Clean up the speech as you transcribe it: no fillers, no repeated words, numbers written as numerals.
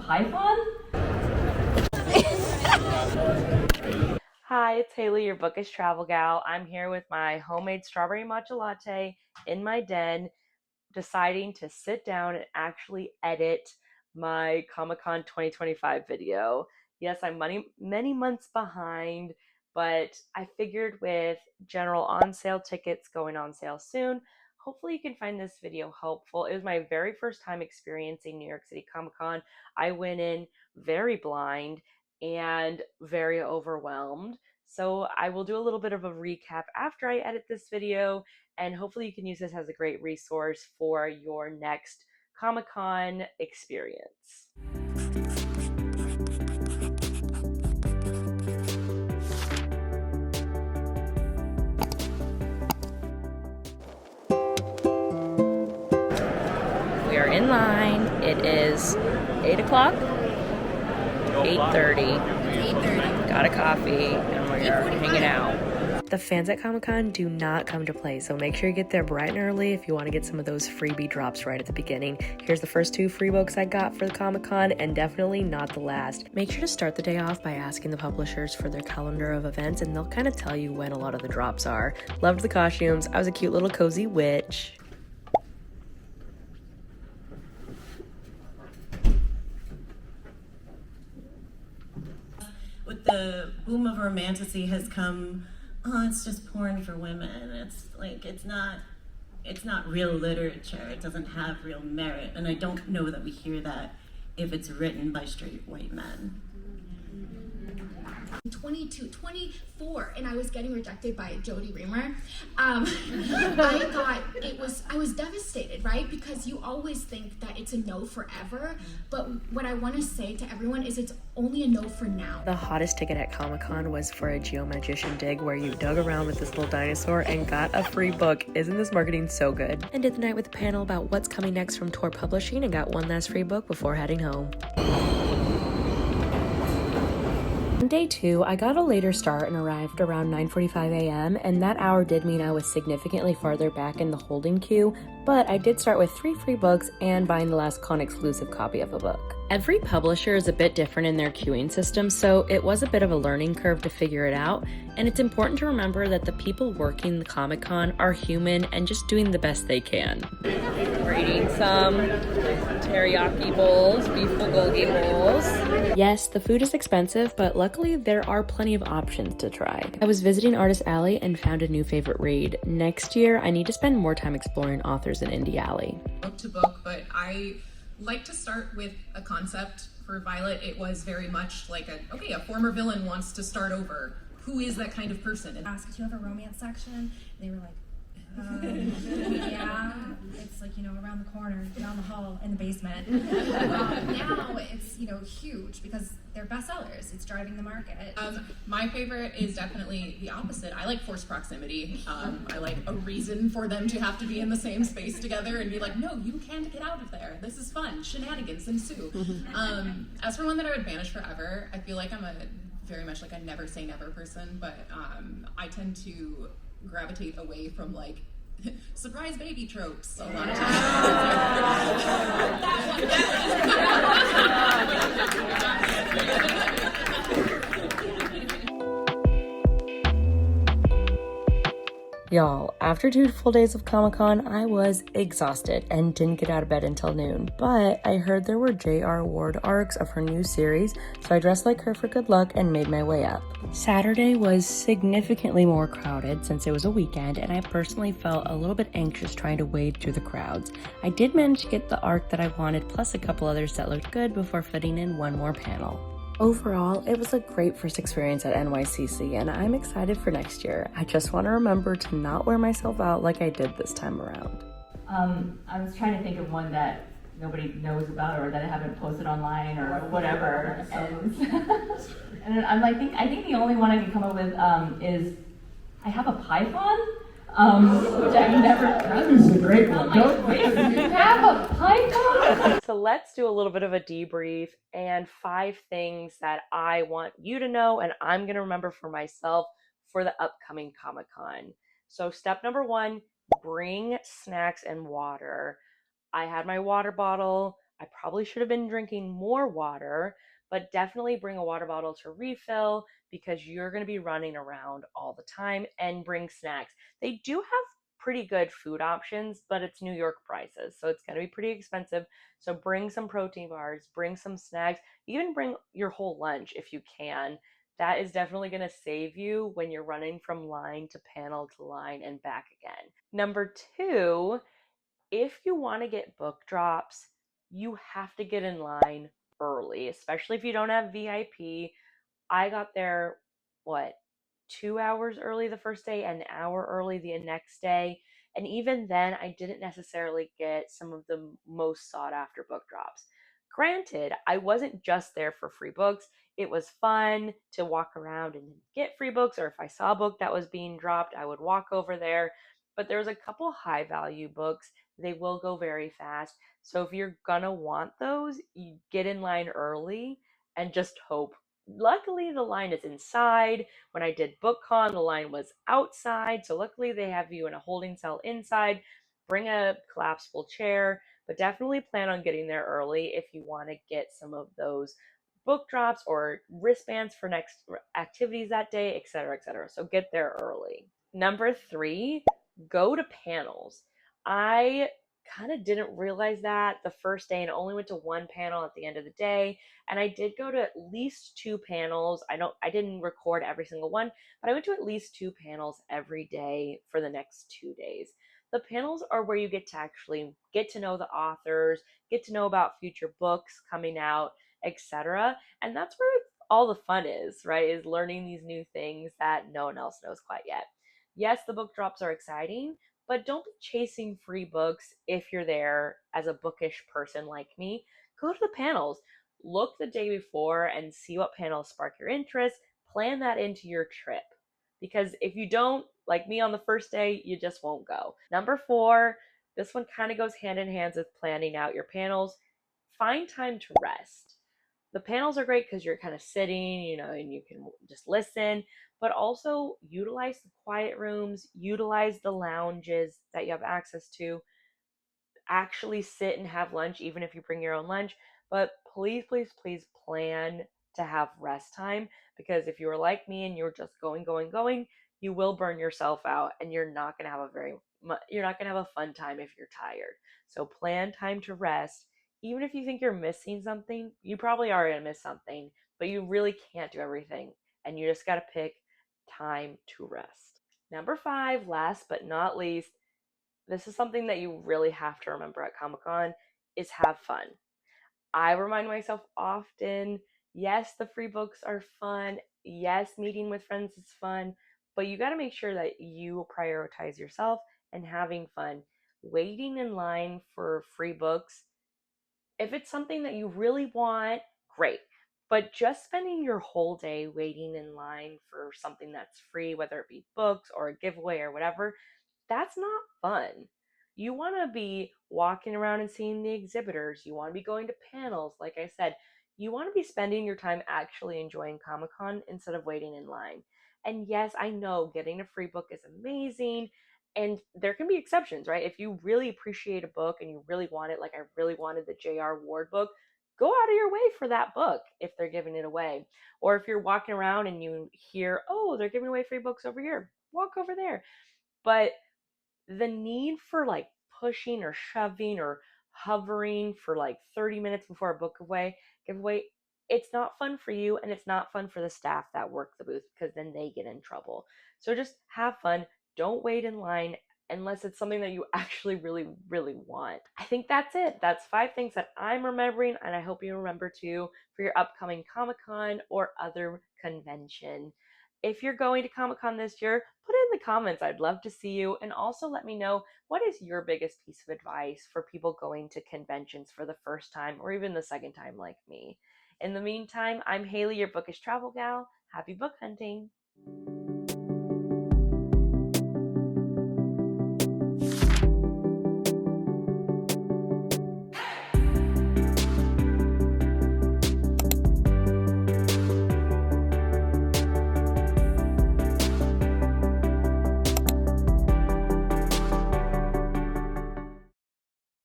python? Hi, it's Haley, your Bookish travel gal. I'm here with my homemade strawberry matcha latte in my den, deciding to sit down and actually edit my Comic-Con 2025 video. Yes, I'm many months behind, but I figured with general on sale tickets going on sale soon, hopefully you can find this video helpful. It was my very first time experiencing New York City Comic-Con. I went in very blind and very overwhelmed. So I will do a little bit of a recap after I edit this video, and hopefully you can use this as a great resource for your next Comic-Con experience. We are in line. It is 8 o'clock, 8:30. Got a coffee and we are hanging out. The fans at Comic-Con do not come to play, so make sure you get there bright and early if you want to get some of those freebie drops right at the beginning. Here's the first 2 free books I got for the Comic-Con, and definitely not the last. Make sure to start the day off by asking the publishers for their calendar of events, and they'll kind of tell you when a lot of the drops are. Loved the costumes. I was a cute little cozy witch. With the boom of romantasy has come, oh, it's just porn for women. It's like, it's not real literature. It doesn't have real merit. And I don't know that we hear that if it's written by straight white men. 22, 24, and I was getting rejected by Jody Reamer. I was devastated, right? Because you always think that it's a no forever, but what I want to say to everyone is it's only a no for now. The hottest ticket at Comic-Con was for a Geomagician dig where you dug around with this little dinosaur and got a free book. Isn't this marketing so good? Ended the night with a panel about what's coming next from Tor Publishing and got one last free book before heading home. On day 2, I got a later start and arrived around 9:45 a.m. and that hour did mean I was significantly farther back in the holding queue, but I did start with 3 free books and buying the last con exclusive copy of a book. Every publisher is a bit different in their queuing system, so it was a bit of a learning curve to figure it out, and it's important to remember that the people working the Comic-Con are human and just doing the best they can. We're eating some teriyaki bowls, beef bulgogi bowls. Yes, the food is expensive, but luckily there are plenty of options to try. I was visiting Artist Alley and found a new favorite read. Next year, I need to spend more time exploring authors in Indie Alley. Book to book, but I like to start with a concept. For Violet, it was very much like a former villain wants to start over. Who is that kind of person? And Asked, do you have a romance section? And they were like, yeah, it's like, around the corner, down the hall, in the basement. Now it's, huge because they're bestsellers. It's driving the market. My favorite is definitely the opposite. I like forced proximity. I like a reason for them to have to be in the same space together and be like, no, you can't get out of there. This is fun. Shenanigans ensue. As for one that I would banish forever, I feel like I'm very much like a never say never person, but I tend to gravitate away from like surprise baby tropes a lot of Y'all, after 2 full days of Comic-Con, I was exhausted and didn't get out of bed until noon, but I heard there were J.R. Ward arcs of her new series, so I dressed like her for good luck and made my way up. Saturday was significantly more crowded since it was a weekend, and I personally felt a little bit anxious trying to wade through the crowds. I did manage to get the arc that I wanted, plus a couple others that looked good before fitting in one more panel. Overall, it was a great first experience at NYCC, and I'm excited for next year. I just want to remember to not wear myself out like I did this time around. I was trying to think of one that nobody knows about or that I haven't posted online or whatever, and I think the only one I can come up with is I have a python. Which I've never. That is a great one. Like, wait, you have a python? So let's do a little bit of a debrief and 5 things that I want you to know and I'm going to remember for myself for the upcoming Comic-Con. So step number 1, bring snacks and water. I had my water bottle. I probably should have been drinking more water, but definitely bring a water bottle to refill because you're going to be running around all the time, and bring snacks. They do have pretty good food options, but it's New York prices, so it's going to be pretty expensive. So bring some protein bars, bring some snacks, even bring your whole lunch if you can. That is definitely going to save you when you're running from line to line and back again. Number two, if you want to get book drops, you have to get in line early, especially if you don't have VIP. I got there, what, 2 hours early the first day, an hour early the next day. And even then, I didn't necessarily get some of the most sought after book drops. Granted, I wasn't just there for free books. It was fun to walk around and get free books, or if I saw a book that was being dropped, I would walk over there. But there's a couple high value books. They will go very fast. So if you're gonna want those, you get in line early and just hope. Luckily, the line is inside. When I did BookCon, the line was outside. So luckily, they have you in a holding cell inside. Bring a collapsible chair, but definitely plan on getting there early if you want to get some of those book drops or wristbands for next activities that day, etc., etc. So get there early. Number three, go to panels. I kind of didn't realize that the first day and only went to one panel at the end of the day. And I did go to at least two panels. I didn't record every single one, but I went to at least two panels every day for the next 2 days. The panels are where you get to actually get to know the authors, get to know about future books coming out, etc. And that's where all the fun is, right? Is learning these new things that no one else knows quite yet. Yes, the book drops are exciting, but don't be chasing free books if you're there as a bookish person like me. Go to the panels. Look the day before and see what panels spark your interest. Plan that into your trip. Because if you don't, like me on the first day, you just won't go. Number four, this one kind of goes hand in hand with planning out your panels. Find time to rest. The panels are great because you're kind of sitting, and you can just listen, but also utilize the quiet rooms, utilize the lounges that you have access to, actually sit and have lunch, even if you bring your own lunch. But please, please, please plan to have rest time, because if you are like me and you're just going, going, going, you will burn yourself out, and you're not going to have a fun time if you're tired. So plan time to rest. Even if you think you're missing something, you probably are going to miss something, but you really can't do everything. And you just got to pick time to rest. Number five, last but not least, this is something that you really have to remember at Comic-Con, is have fun. I remind myself often, yes, the free books are fun. Yes, meeting with friends is fun, but you got to make sure that you prioritize yourself and having fun. Waiting in line for free books, if it's something that you really want, great. But just spending your whole day waiting in line for something that's free, whether it be books or a giveaway or whatever, that's not fun. You want to be walking around and seeing the exhibitors. You want to be going to panels, like I said. You want to be spending your time actually enjoying Comic Con instead of waiting in line. And yes, I know getting a free book is amazing. And there can be exceptions, right? If you really appreciate a book and you really want it, like I really wanted the J.R. Ward book, go out of your way for that book if they're giving it away. Or if you're walking around and you hear, oh, they're giving away free books over here, walk over there. But the need for like pushing or shoving or hovering for like 30 minutes before a book giveaway, it's not fun for you, and it's not fun for the staff that work the booth, because then they get in trouble. So just have fun. Don't wait in line unless it's something that you actually really, really want. I think that's it. That's 5 things that I'm remembering, and I hope you remember too for your upcoming Comic-Con or other convention. If you're going to Comic-Con this year, put it in the comments. I'd love to see you. And also let me know, what is your biggest piece of advice for people going to conventions for the first time or even the second time like me? In the meantime, I'm Haley, your bookish travel gal. Happy book hunting.